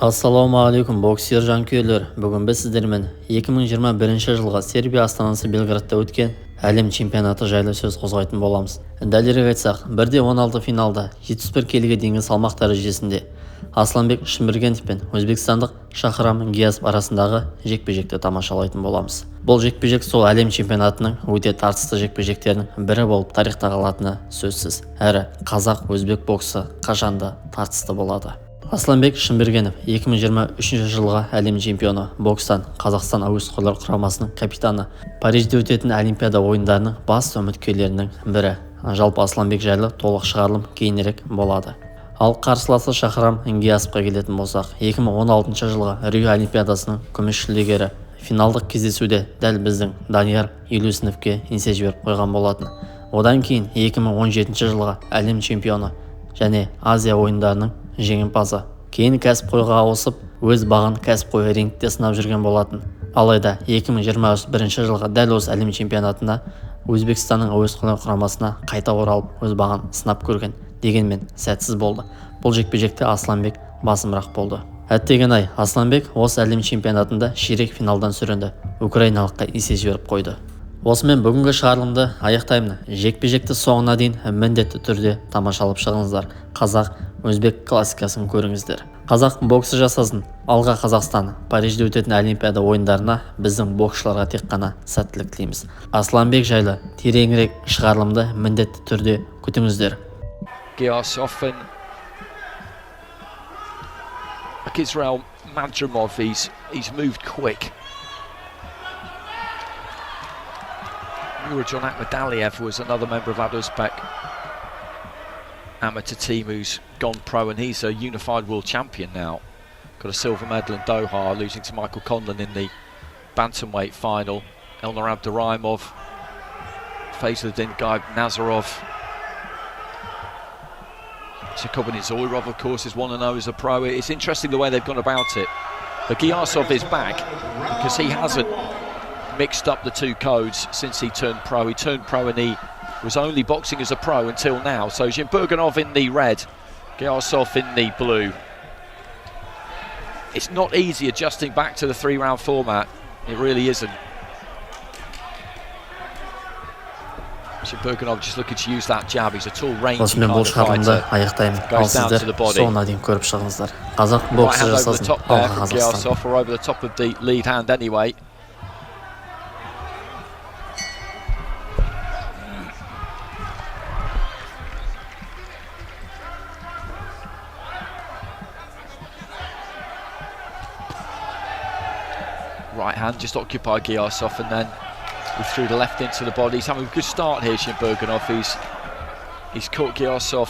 Ассалаумағалейкум боксер жанкүйерлер. Бүгін біз сіздермен 2021 жылғы Сербия астанасы Белградта өткен Әлем чемпионаты жайлы сөз қозғайтын боламыз. Дәлірек айтсақ, 1-16 финалда 71 келіге дейінгі салмақ дәрежесінде Асланбек Шымбергенов пен өзбекстандық Шахрам Гиясов арасындағы жекпе-жекті тамашалайтын боламыз. Бұл жекпе-жек сол әлем чемпионатының өте тартысты жекпе-жектерінің бірі болып тарихта қалатыны сөзсіз. Әрі қазақ өзбек боксы қашанда тартысты болады. Асланбек Шымбергенов 2023 жылғы әлем чемпионы, бокстан Қазақстан әуесқойлар құрамасының капитаны, Парижде өтетін Олимпиада ойындарының басты үміткерлерінің бірі. Жалпы Асланбек жайлы толық шығарылым кейінірек болады. Ал қарсыласы Шахрам Гиясовқа келетін болсақ, 2016 жылғы Рио Олимпиадасының күміс жүлдегері финалдық кездесуде дәл біздің Данияр Елеусіновке еңсе жіберіп қойған болатын. Одан кейін 2017 жылғы әлем чемпионы және Азия ойындарының жеңімпазы кейін кәсіпқойға ауысып, өз бағын кәсіпқой рингте сынап жүрген болатын. Алайда 2021 жылғы дәл осы әлем чемпионатында Өзбекстанның әуесқойлар құрамасына қайта оралып, өз бағын сынап көрген, дегенмен сәтсіз болды. Бұл жекпе-жекте Асланбек басымырақ болды. Әттеген-ай, Асланбек осы әлем чемпионатында ширек финалдан сүрінді, украиналыққа есе жіберіп қойды. Осымен бүгінгі шығарылымды аяқтаймын. Жекпе-жекті соңына дейін міндетті түрде тамашалап шығыңыздар. Қазақ өзбек классикасын көріңіздер. Қазақ боксы жасасын. Алға Қазақстан. Парижде өтетін Олимпиада ойындарына біздің боксшыларға тек қана сәттілік тілейміз. Асланбек жайлы тереңірек шығарылымды міндетті түрде күтіңіздер. Gиясов and Israel Madrimov, he's moved quick. John Akhmadaliev was another member of Uzbek amateur team who's gone pro, and he's a unified world champion now. Got a silver medal in Doha, losing to Michael Conlon in the bantamweight final. Elnur Abduraimov, Fazluddin Gaib Nazarov. Jakobin Zoirov, of course, is 1-0 as a pro. It's interesting the way they've gone about it. But Giyasov is back because he hasn't mixed up the two codes since he turned pro. He turned pro and he was only boxing as a pro until now. So Šimbergenov in the red, Giyasov in the blue. It's not easy adjusting back to the 3-round format. It really isn't. Šimbergenov just looking to use that jab. He's a tall, rangy kind of fighter. Goes down to the body. Қазақ боксы жасасын. Alға Қазақстан. Giyasov or over the top of the lead hand anyway. Right hand just occupied Giyasov, and then he threw the left into the body. He's having a good start here, Šimbergenov. He's caught Giyasov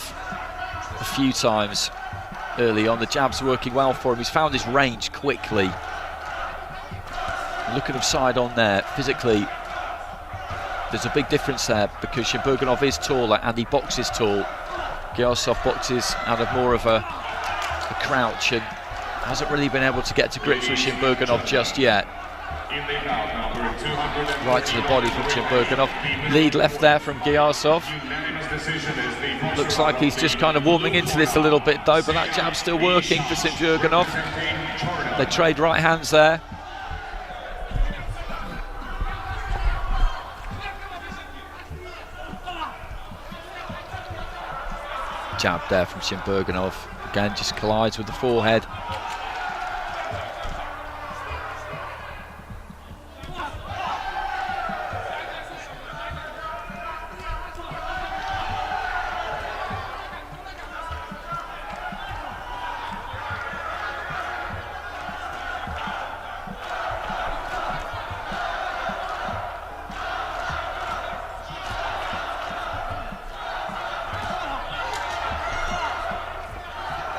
a few times early on. The jab's working well for him. He's found his range quickly. Look at him side on there. Physically, there's a big difference there because Šimbergenov is taller and he boxes tall. Giyasov boxes out of more of a crouch and hasn't really been able to get to grips with Šimbergenov just yet. Right to the body from Šimbergenov. Lead left there from Giyasov. Looks like he's just kind of warming into this a little bit though, but that jab's still working for Šimbergenov. They trade right hands there. Jab there from Šimbergenov. Again, just collides with the forehead.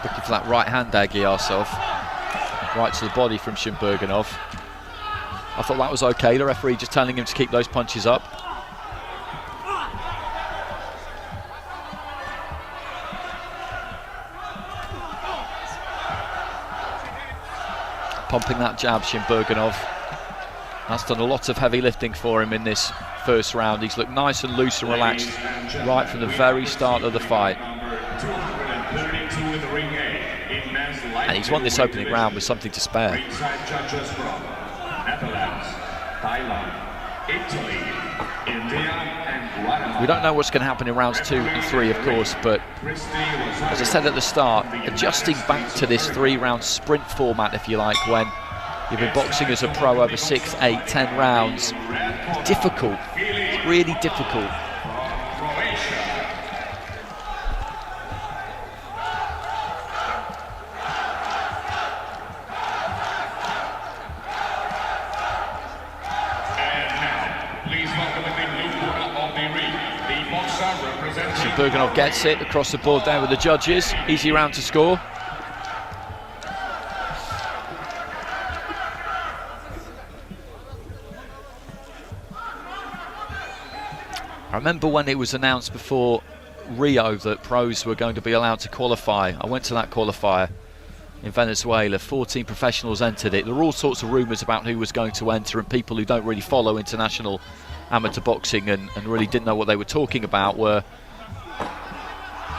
Looking for that right hand there, Giyasov. Right to the body from Šimbergenov. I thought that was okay, the referee just telling him to keep those punches up. Pumping that jab, Šimbergenov. That's done a lot of heavy lifting for him in this first round. He's looked nice and loose and relaxed right from the very start of the fight. And he's won this opening round with something to spare. Judges from Netherlands, Thailand, Italy, India, and Guatemala. We don't know what's going to happen in rounds 2 and 3, of course, but as I said at the start, adjusting back to this 3-round sprint format, if you like, when you've been boxing as a pro over 6, 8, 10 rounds, it's difficult. It's really difficult. Šymbergenov gets it across the board there with the judges. Easy round to score. I remember when it was announced before Rio that pros were going to be allowed to qualify. I went to that qualifier in Venezuela. 14 professionals entered it. There were all sorts of rumours about who was going to enter, and people who don't really follow international amateur boxing and really didn't know what they were talking about were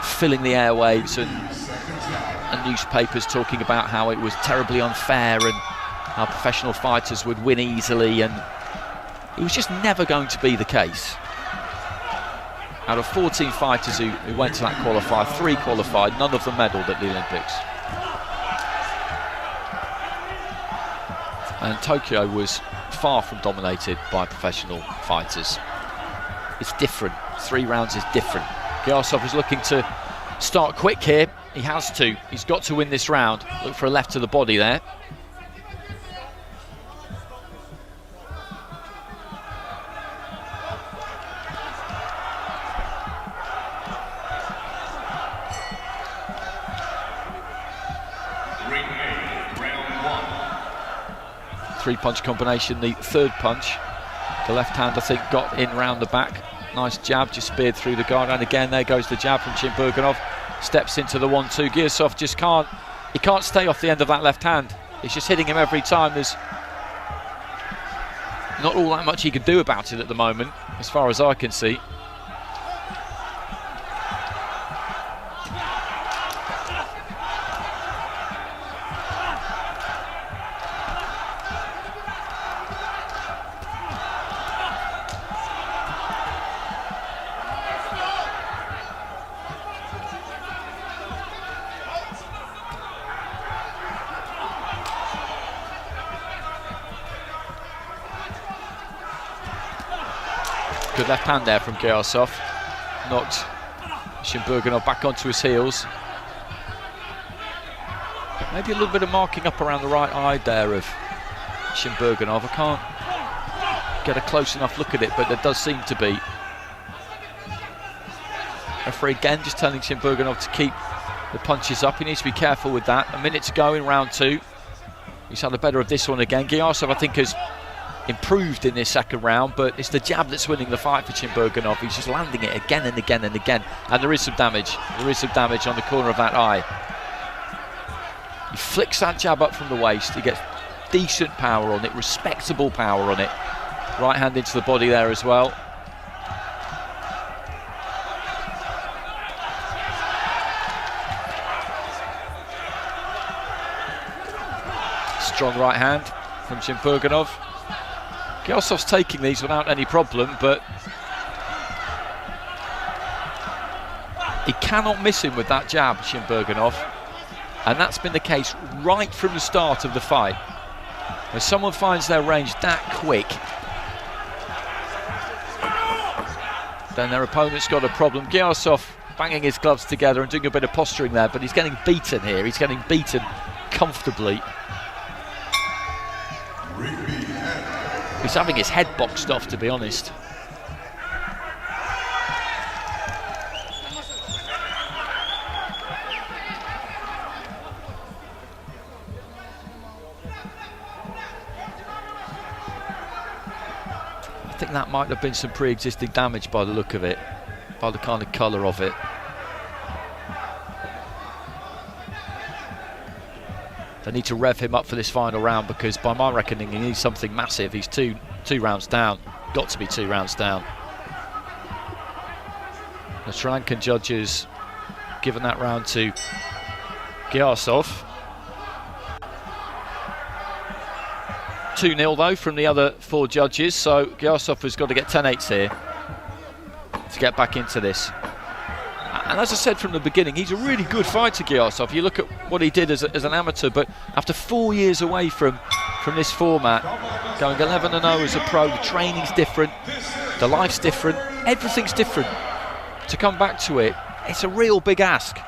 filling the airwaves and newspapers talking about how it was terribly unfair and how professional fighters would win easily, and it was just never going to be the case. Out of 14 fighters who went to that qualifier, 3 qualified, none of them medalled at the Olympics. And Tokyo was far from dominated by professional fighters. It's different. 3 rounds is different. Giyasov is looking to start quick here. He has to. He's got to win this round. Look for a left to the body there. Three-punch combination, the third punch. The left hand, I think, got in round the back. Nice jab, just speared through the guard. And again, there goes the jab from Šymbergenov. Steps into the 1-2. Giyasov just can't stay off the end of that left hand. It's just hitting him every time. There's not all that much he can do about it at the moment, as far as I can see. Good left hand there from Giyasov. Knocked Šymbergenov back onto his heels. Maybe a little bit of marking up around the right eye there of Šymbergenov. I can't get a close enough look at it, but there does seem to be. Referee again just telling Šymbergenov to keep the punches up. He needs to be careful with that. A minute to go in round 2. He's had the better of this one again. Giyasov, I think, has improved in this second round, but it's the jab that's winning the fight for Šymbergenov. He's just landing it again and again and again, and there is some damage. There is some damage on the corner of that eye. He flicks that jab up from the waist. He gets decent power on it, respectable power on it. Right hand into the body there as well. Strong right hand from Šymbergenov. Giyasov's taking these without any problem, but he cannot miss him with that jab, Šymbergenov, and that's been the case right from the start of the fight. When someone finds their range that quick, then their opponent's got a problem. Giyasov banging his gloves together and doing a bit of posturing there, but he's getting beaten here. He's getting beaten comfortably. He's having his head boxed off, to be honest. I think that might have been some pre-existing damage by the look of it, by the kind of colour of it. They need to rev him up for this final round, because by my reckoning he needs something massive. He's two rounds down, got to be 2 rounds down. The Sri Lankan judges given that round to Giyasov. 2-0 though from the other 4 judges, so Gиясов has got to get 10-8s here to get back into this. And as I said from the beginning, he's a really good fighter, Gияsov. You look at what he did as an amateur, but after 4 years away from this format, going 11-0 as a pro, the training's different, the life's different, everything's different. To come back to it, it's a real big ask.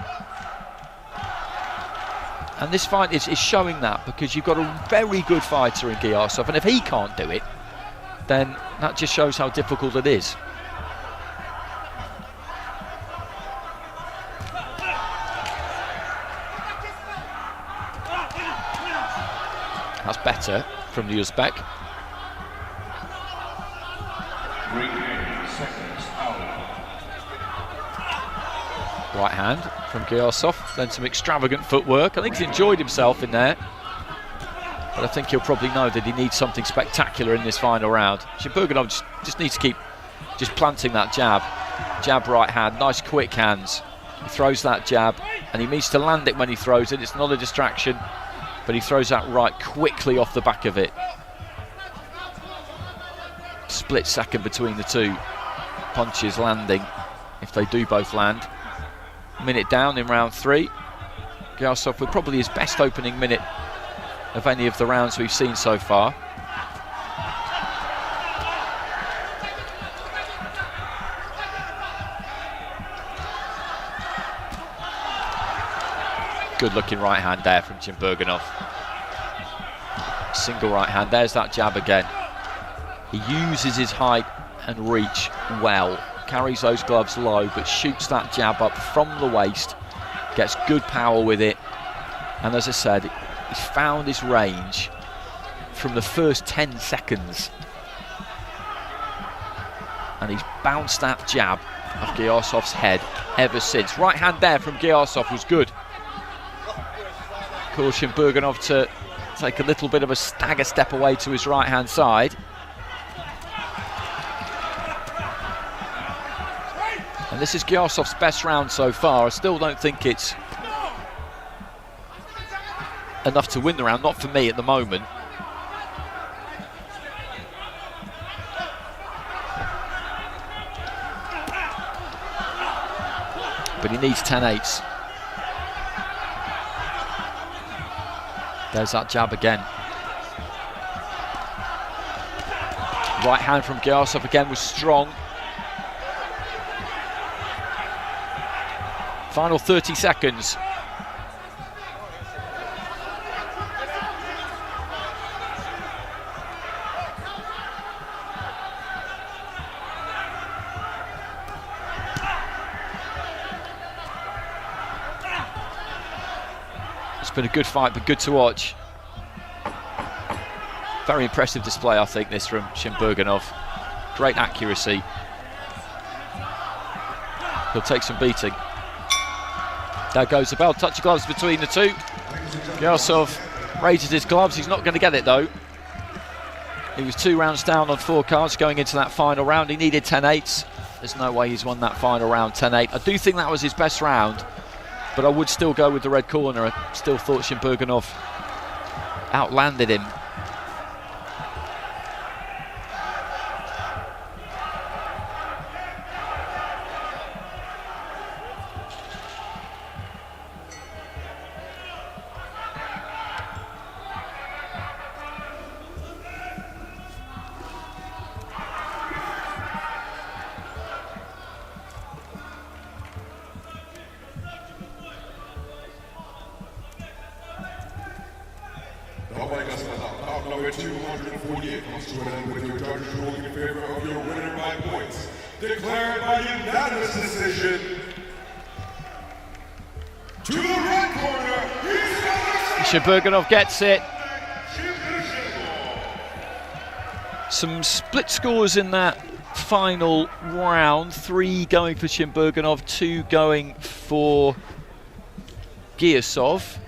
And this fight is showing that, because you've got a very good fighter in Gияsov, and if he can't do it, then that just shows how difficult it is. That's better from the Uzbek. 3 seconds out. Right hand from Gиясov, then some extravagant footwork. I think he's enjoyed himself in there, but I think he'll probably know that he needs something spectacular in this final round. Shymburgenov just needs to keep just planting that jab. Jab right hand, nice quick hands. He throws that jab, and he needs to land it when he throws it. It's not a distraction, but he throws that right quickly off the back of it. Split second between the two punches landing, if they do both land. Minute down in round 3. Gияsov with probably his best opening minute of any of the rounds we've seen so far. Good looking right hand there from Šymburgenov. Single right hand, there's that jab again. He uses his height and reach well, carries those gloves low, but shoots that jab up from the waist, gets good power with it, and as I said, he's found his range from the first 10 seconds, and he's bounced that jab off Giyasov's head ever since. Right hand there from Giyasov was good. Caused Šymburgenov to take a little bit of a stagger step away to his right hand side. And this is Giyasov's best round so far. I still don't think it's enough to win the round, not for me at the moment. But he needs 10-8s. There's that jab again. Right hand from Giyasov again was strong. Final 30 seconds. It's been a good fight, but good to watch. Very impressive display, I think, this from Šymburgenov. Great accuracy. He'll take some beating. There goes the bell, touch of gloves between the two. Giyasov raises his gloves, he's not going to get it though. He was 2 rounds down on 4 cards going into that final round. He needed 10-8s. There's no way he's won that final round 10-8. I do think that was his best round, but I would still go with the red corner. I still thought Šymburgenov outlanded him. Number 248 comes to an end with your judges ruling in favor of your winner by points. Declared by unanimous decision. To the red corner, Šymburgenov gets it. Some split scores in that final round. 3 going for Šymburgenov, 2 going for Giyasov.